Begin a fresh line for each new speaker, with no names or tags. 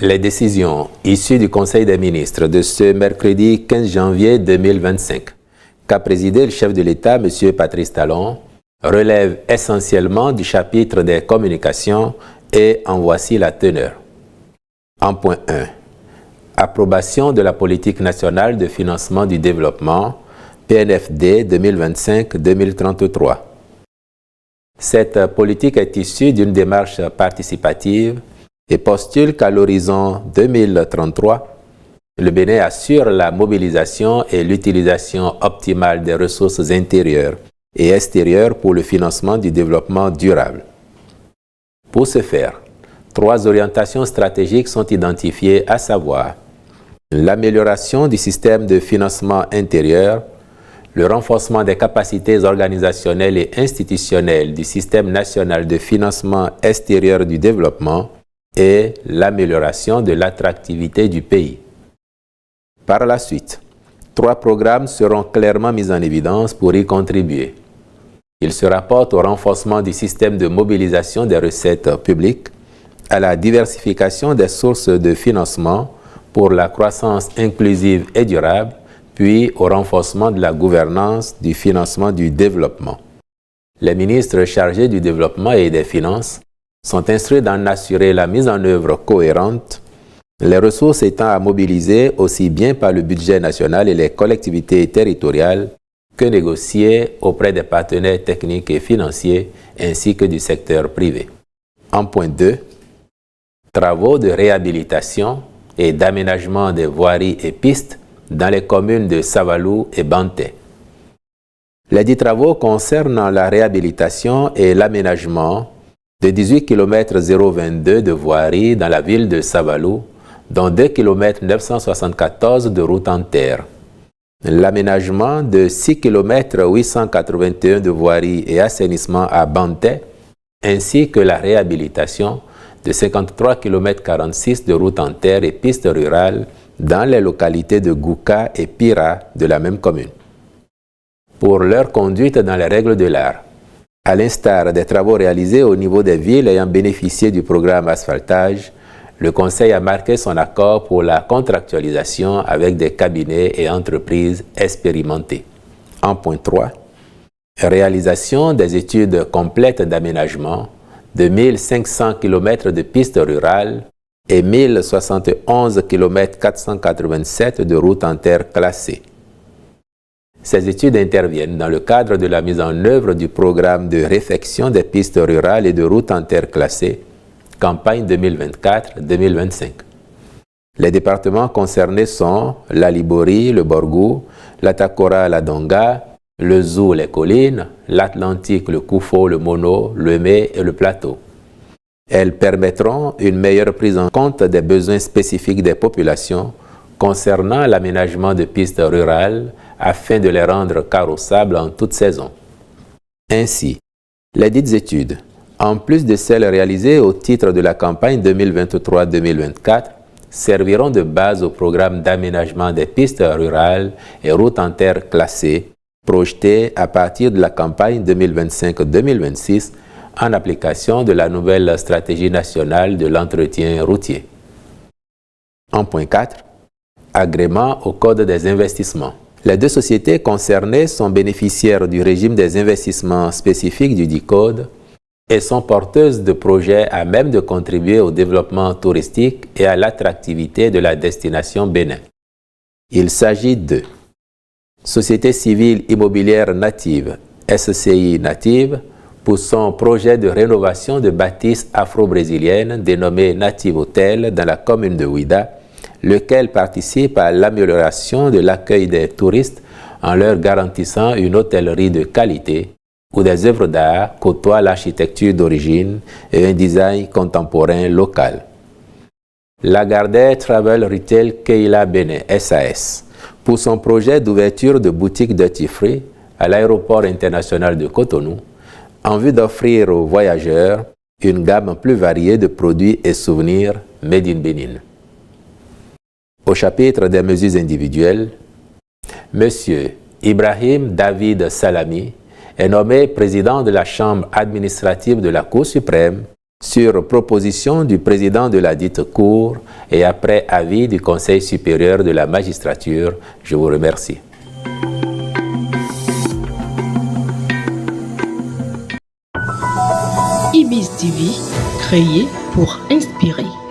Les décisions issues du Conseil des ministres de ce mercredi 15 janvier 2025, qu'a présidé le chef de l'État, M. Patrice Talon, relèvent essentiellement du chapitre des communications et en voici la teneur. En point 1. Approbation de la politique nationale de financement du développement, PNFD 2025-2033. Cette politique est issue d'une démarche participative et postule qu'à l'horizon 2033, le Bénin assure la mobilisation et l'utilisation optimale des ressources intérieures et extérieures pour le financement du développement durable. Pour ce faire, 3 orientations stratégiques sont identifiées, à savoir l'amélioration du système de financement intérieur, le renforcement des capacités organisationnelles et institutionnelles du système national de financement extérieur du développement et l'amélioration de l'attractivité du pays. Par la suite, 3 programmes seront clairement mis en évidence pour y contribuer. Ils se rapportent au renforcement du système de mobilisation des recettes publiques, à la diversification des sources de financement pour la croissance inclusive et durable, puis au renforcement de la gouvernance du financement du développement. Les ministres chargés du développement et des finances sont instruits d'en assurer la mise en œuvre cohérente, les ressources étant à mobiliser aussi bien par le budget national et les collectivités territoriales que négociées auprès des partenaires techniques et financiers ainsi que du secteur privé. En point 2, travaux de réhabilitation et d'aménagement des voiries et pistes dans les communes de Savalou et Banté. Les 10 travaux concernent la réhabilitation et l'aménagement de 18 km 022 de voiries dans la ville de Savalou, dont 2 km 974 de route en terre. L'aménagement de 6 km 881 de voiries et assainissement à Banté, ainsi que la réhabilitation de 53 km 46 de route en terre et pistes rurales dans les localités de Gouka et Pira de la même commune. Pour leur conduite dans les règles de l'art, à l'instar des travaux réalisés au niveau des villes ayant bénéficié du programme asphaltage, le Conseil a marqué son accord pour la contractualisation avec des cabinets et entreprises expérimentées. En point 3, réalisation des études complètes d'aménagement de 1500 km de pistes rurales et 1071 km 487 de routes en terre classées. Ces études interviennent dans le cadre de la mise en œuvre du programme de réfection des pistes rurales et de routes en terre classées, campagne 2024-2025. Les départements concernés sont la Libori, le Borgou, la Takora, la Donga, le Zou, les collines, l'Atlantique, le Koufo, le Mono, le Mé et le Plateau. Elles permettront une meilleure prise en compte des besoins spécifiques des populations concernant l'aménagement de pistes rurales afin de les rendre carrossables en toute saison. Ainsi, les dites études, en plus de celles réalisées au titre de la campagne 2023-2024, serviront de base au programme d'aménagement des pistes rurales et routes en terre classées, projeté à partir de la campagne 2025-2026 en application de la nouvelle stratégie nationale de l'entretien routier. En point 4, agrément au Code des investissements. Les 2 sociétés concernées sont bénéficiaires du régime des investissements spécifiques du dit Code et sont porteuses de projets à même de contribuer au développement touristique et à l'attractivité de la destination Bénin. Il s'agit de Société civile immobilière native, SCI Native, pour son projet de rénovation de bâtisses afro-brésiliennes dénommé Native Hotel dans la commune de Ouida, lequel participe à l'amélioration de l'accueil des touristes en leur garantissant une hôtellerie de qualité où des œuvres d'art côtoient l'architecture d'origine et un design contemporain local. Lagardère Travel Retail Keila Bénin SAS, pour son projet d'ouverture de boutiques duty free à l'aéroport international de Cotonou, en vue d'offrir aux voyageurs une gamme plus variée de produits et souvenirs made in Bénin. Au chapitre des mesures individuelles, M. Ibrahim David Salami est nommé président de la Chambre administrative de la Cour suprême sur proposition du président de la dite Cour et après avis du Conseil supérieur de la magistrature. Je vous remercie.
IBIS TV, créé pour inspirer.